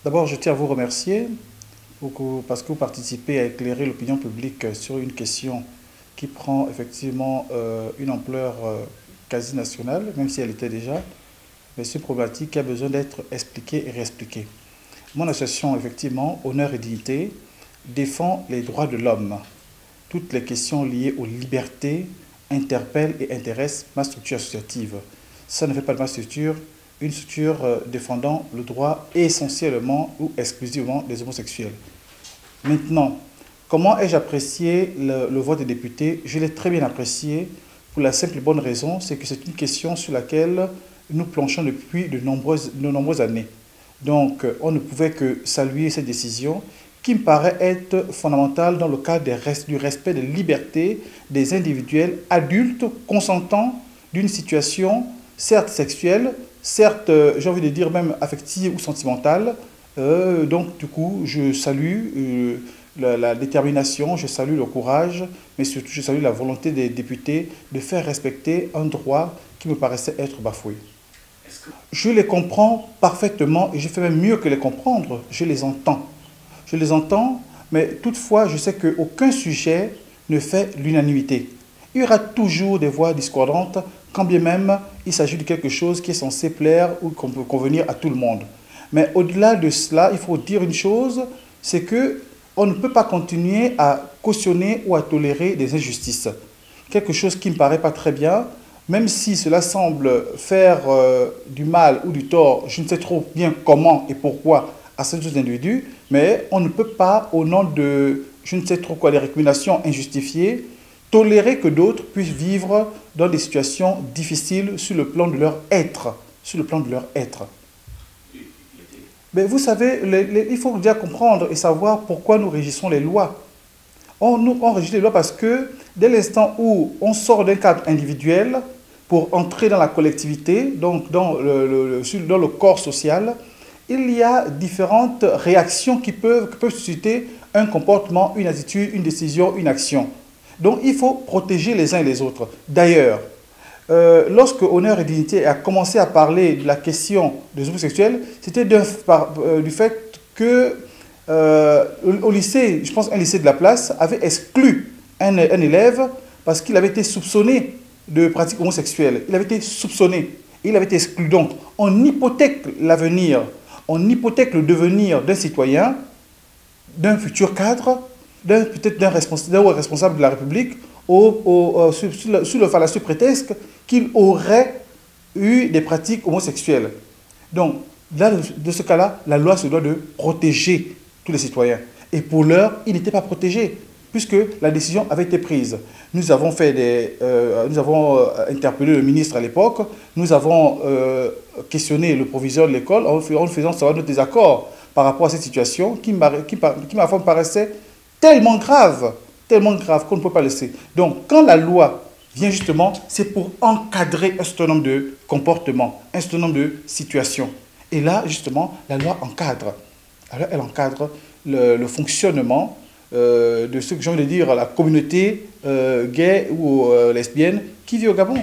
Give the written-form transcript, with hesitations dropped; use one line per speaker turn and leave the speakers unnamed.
D'abord, je tiens à vous remercier parce que vous participez à éclairer l'opinion publique sur une question qui prend effectivement une ampleur quasi nationale, même si elle était déjà, mais c'est une problématique qui a besoin d'être expliquée et réexpliquée. Mon association, effectivement, Honneur et Dignité, défend les droits de l'homme. Toutes les questions liées aux libertés interpellent et intéressent ma structure associative. Ça ne fait pas de ma structure une structure défendant le droit essentiellement ou exclusivement des homosexuels. Maintenant, comment ai-je apprécié le vote des députés? Je l'ai très bien apprécié pour la simple et bonne raison, c'est que c'est une question sur laquelle nous planchons depuis de nombreuses années. Donc, on ne pouvait que saluer cette décision qui me paraît être fondamentale dans le cadre du respect des libertés des individuels adultes consentants d'une situation, certes sexuelle, certes, j'ai envie de dire même affective ou sentimentale. Donc, du coup, je salue la détermination, je salue le courage, mais surtout, je salue la volonté des députés de faire respecter un droit qui me paraissait être bafoué. Je les comprends parfaitement et je fais même mieux que les comprendre, je les entends. Je les entends, mais toutefois, je sais qu'aucun sujet ne fait l'unanimité. Il y aura toujours des voix discordantes, quand bien même il s'agit de quelque chose qui est censé plaire ou qu'on peut convenir à tout le monde. Mais au-delà de cela, il faut dire une chose, c'est que on ne peut pas continuer à cautionner ou à tolérer des injustices. Quelque chose qui ne me paraît pas très bien, même si cela semble faire du mal ou du tort, je ne sais trop bien comment et pourquoi à certains individus, mais on ne peut pas, au nom de je ne sais trop quoi, des récriminations injustifiées, tolérer que d'autres puissent vivre dans des situations difficiles sur le plan de leur être. Sur le plan de leur être. Mais vous savez, il faut déjà comprendre et savoir pourquoi nous régissons les lois. On régit les lois parce que dès l'instant où on sort d'un cadre individuel pour entrer dans la collectivité, donc dans le corps social, il y a différentes réactions qui peuvent susciter un comportement, une attitude, une décision, une action. Donc il faut protéger les uns et les autres. D'ailleurs, lorsque Honneur et Dignité a commencé à parler de la question des homosexuels, c'était du fait que au lycée, je pense un lycée de la place, avait exclu un élève parce qu'il avait été soupçonné de pratiques homosexuelles. Il avait été soupçonné, il avait été exclu. Donc, on hypothèque l'avenir, on hypothèque le devenir d'un citoyen, d'un futur cadre, peut-être d'un responsable de la République, sous le fallacieux prétexte qu'il aurait eu des pratiques homosexuelles. Donc, là, de ce cas-là, la loi se doit de protéger tous les citoyens. Et pour l'heure, il n'était pas protégé, puisque la décision avait été prise. Nous avons interpellé le ministre à l'époque, nous avons questionné le proviseur de l'école en faisant savoir notre désaccord par rapport à cette situation qui me paraissait tellement grave qu'on ne peut pas laisser. Donc, quand la loi vient justement, c'est pour encadrer un certain nombre de comportements, un certain nombre de situations. Et là, justement, la loi encadre. Alors, elle encadre le fonctionnement de ce que j'ai envie de dire, la communauté gay ou lesbienne qui vit au Gabon.